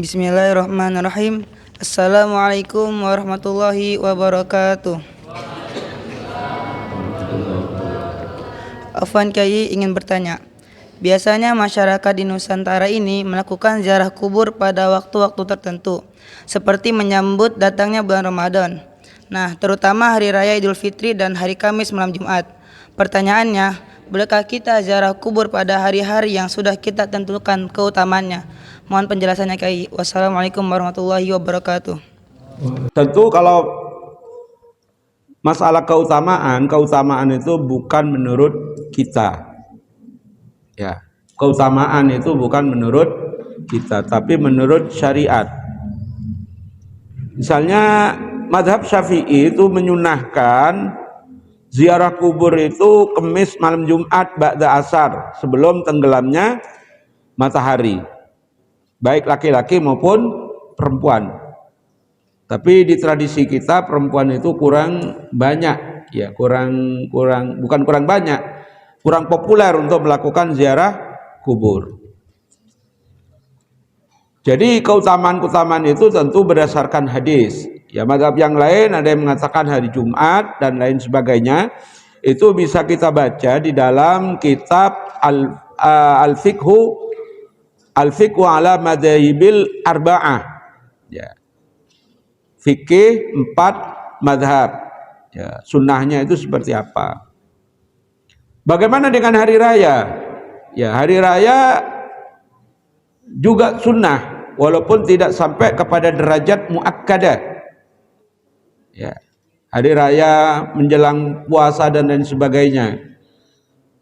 Bismillahirrahmanirrahim. Assalamualaikum warahmatullahi wabarakatuh. Afwan Kyai ingin bertanya. Biasanya masyarakat di Nusantara ini melakukan ziarah kubur pada waktu-waktu tertentu, seperti menyambut datangnya bulan Ramadan. Nah, terutama hari raya Idul Fitri dan hari Kamis malam Jumat. Pertanyaannya, bolehkah kita ziarah kubur pada hari-hari yang sudah kita tentukan keutamaannya? Mohon penjelasannya Kyai. Wassalamualaikum warahmatullahi wabarakatuh. Tentu kalau masalah keutamaan itu bukan menurut kita. Ya, keutamaan itu bukan menurut kita, tapi menurut syariat. Misalnya mazhab Syafi'i itu menyunahkan ziarah kubur itu Kamis malam Jumat ba'da asar, sebelum tenggelamnya matahari, baik laki-laki maupun perempuan. Tapi di tradisi kita perempuan itu kurang banyak, ya kurang banyak, kurang populer untuk melakukan ziarah kubur. Jadi keutamaan itu tentu berdasarkan hadis. Ya, mazhab yang lain ada yang mengatakan hari Jumat dan lain sebagainya. Itu bisa kita baca di dalam kitab Al-Fiqhu ala Madzahibil Arba'ah. Ya. Fikih 4 madhab. Ya, sunnahnya itu seperti apa? Bagaimana dengan hari raya? Ya, hari raya juga sunnah, walaupun tidak sampai kepada derajat muakkadah. Ya, hari raya menjelang puasa dan lain sebagainya.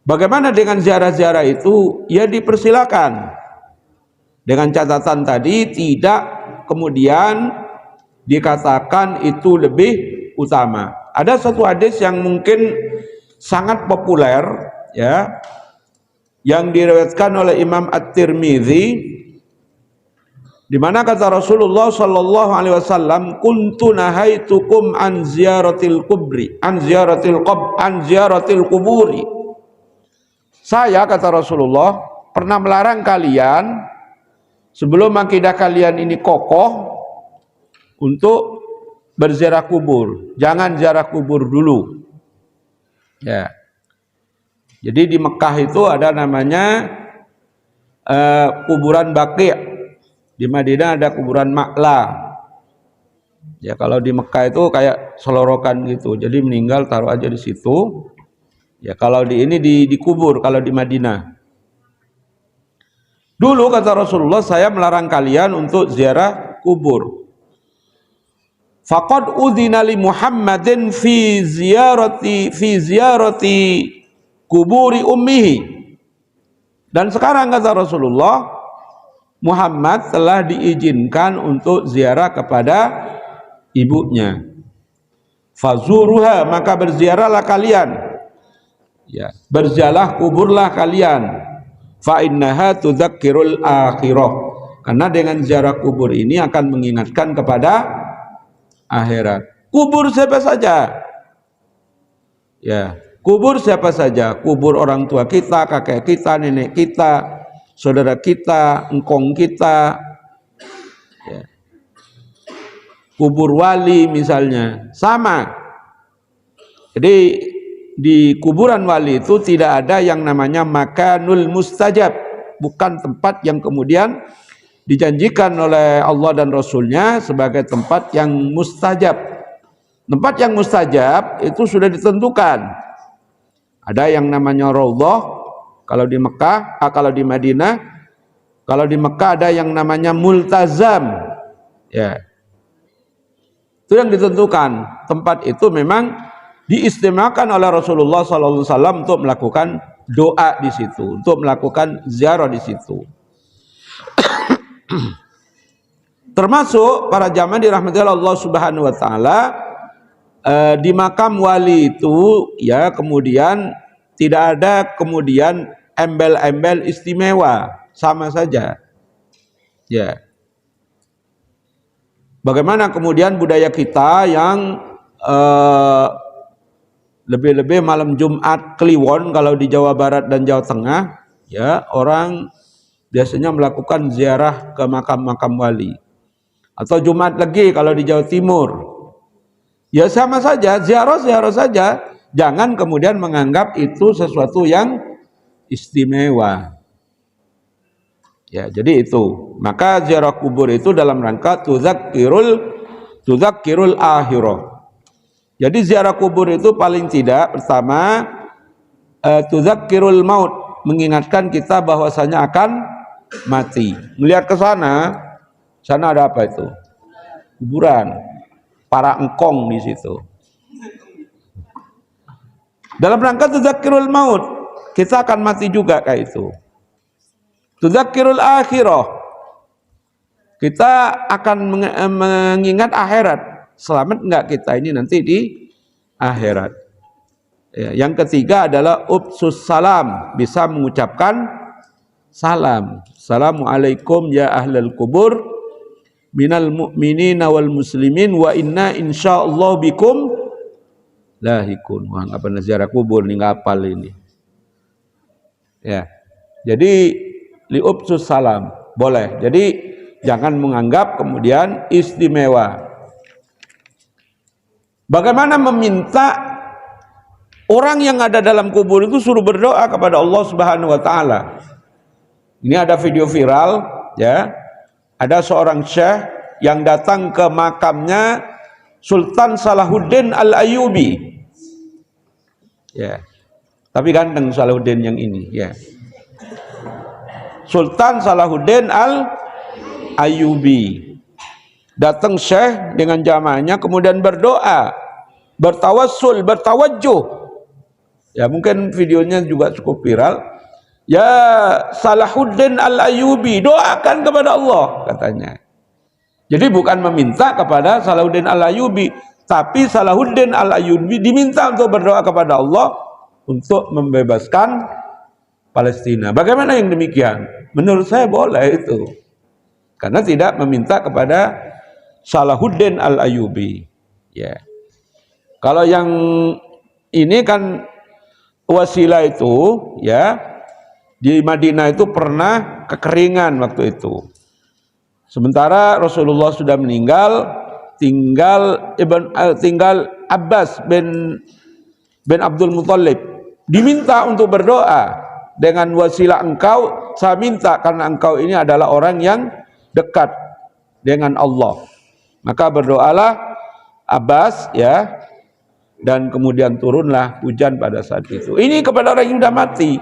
Bagaimana dengan ziarah-ziarah itu? Ya dipersilakan. Dengan catatan tadi tidak kemudian dikatakan itu lebih utama. Ada satu hadis yang mungkin sangat populer, ya, yang diriwayatkan oleh Imam At-Tirmidzi, di mana kata Rasulullah sallallahu alaihi wasallam, kuntu nahaitukum an ziyaratil kuburi. Saya, kata Rasulullah, pernah melarang kalian sebelum akidah kalian ini kokoh untuk berziarah kubur. Jangan ziarah kubur dulu. Ya. Jadi di Mekah itu ada namanya kuburan Baqi'. Di Madinah ada kuburan Ma'la. Ya, kalau di Mekah itu kayak selorokan gitu. Jadi meninggal taruh aja di situ. Ya, kalau di ini dikubur kalau di Madinah. Dulu kata Rasulullah, saya melarang kalian untuk ziarah kubur. Faqad udzina li Muhammadin fi ziyarati kuburi ummihi. Dan sekarang kata Rasulullah, Muhammad telah diizinkan untuk ziarah kepada ibunya. Fazuruha, maka berziarahlah kalian. Ya, berziarah kuburlah kalian. Fa innaha tudzakkirul akhirah. Karena dengan ziarah kubur ini akan mengingatkan kepada akhirat. Kubur siapa saja? Ya, kubur siapa saja? Kubur orang tua kita, kakek kita, nenek kita, saudara kita, engkong kita. Ya. Kubur wali misalnya, sama. Jadi di kuburan wali itu tidak ada yang namanya makanul mustajab, bukan tempat yang kemudian dijanjikan oleh Allah dan Rasulnya sebagai tempat yang mustajab. Tempat yang mustajab itu sudah ditentukan. Ada yang namanya Raudhah kalau di Mekah, kalau di Madinah. Kalau di Mekah ada yang namanya multazam. Ya. Itu yang ditentukan. Tempat itu memang diistimewakan oleh Rasulullah SAW untuk melakukan doa di situ, untuk melakukan ziarah di situ. Termasuk para jamaah dirahmati Allah Subhanahu wa taala, di makam wali itu ya kemudian tidak ada kemudian embel-embel istimewa, sama saja. Ya. Bagaimana kemudian budaya kita yang lebih-lebih malam Jumat Kliwon kalau di Jawa Barat dan Jawa Tengah, ya, orang biasanya melakukan ziarah ke makam-makam wali. Atau Jumat Legi kalau di Jawa Timur. Ya sama saja, ziarah saja. Jangan kemudian menganggap itu sesuatu yang istimewa. Ya, jadi itu. Maka ziarah kubur itu dalam rangka tudzakirul akhirah. Jadi ziarah kubur itu paling tidak pertama tudzakirul maut, mengingatkan kita bahwasanya akan mati. Melihat ke sana, sana ada apa itu? Kuburan. Para engkong di situ. Dalam rangka tudzakirul maut, kita akan mati juga kayak itu. Tudzakirul akhirah, kita akan mengingat akhirat. Selamat enggak kita ini nanti di akhirat. Ya, yang ketiga adalah ubsus salam, bisa mengucapkan salam. Assalamualaikum ya ahlal kubur minal mu'minina wal muslimin wa inna insyaallah bikum lahikun. Wah, nggak pernah ziarah kubur nih, nggak hafal ini. Ya, jadi liubsus salam boleh. Jadi jangan menganggap kemudian istimewa. Bagaimana meminta orang yang ada dalam kubur itu suruh berdoa kepada Allah Subhanahu wa taala. Ini ada video viral, ya. Ada seorang syekh yang datang ke makamnya Sultan Salahuddin Al-Ayyubi. Ya. Tapi ganteng Salahuddin yang ini, ya. Sultan Salahuddin Al-Ayyubi. Datang syekh dengan jamaahnya kemudian berdoa, bertawassul, bertawajjuh. Ya, mungkin videonya juga cukup viral. Ya Salahuddin Al-Ayyubi, doakan kepada Allah, katanya. Jadi bukan meminta kepada Salahuddin Al-Ayyubi, tapi Salahuddin Al-Ayyubi diminta untuk berdoa kepada Allah untuk membebaskan Palestina. Bagaimana yang demikian? Menurut saya boleh itu. Karena tidak meminta kepada Salahuddin Al-Ayyubi. Ya. Kalau yang ini kan wasilah itu, ya, di Madinah itu pernah kekeringan waktu itu. Sementara Rasulullah sudah meninggal, tinggal Abbas bin Abdul Muthalib. Diminta untuk berdoa, dengan wasilah engkau, saya minta karena engkau ini adalah orang yang dekat dengan Allah. Maka berdoalah Abbas, ya, dan kemudian turunlah hujan pada saat itu. Ini kepada orang yang sudah mati.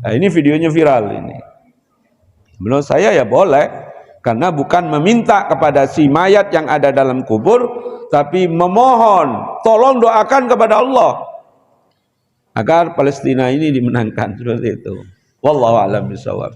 Nah, ini videonya viral ini. Menurut saya ya boleh, karena bukan meminta kepada si mayat yang ada dalam kubur, tapi memohon, tolong doakan kepada Allah agar Palestina ini dimenangkan, seperti itu. Wallahu a'lam bishawab.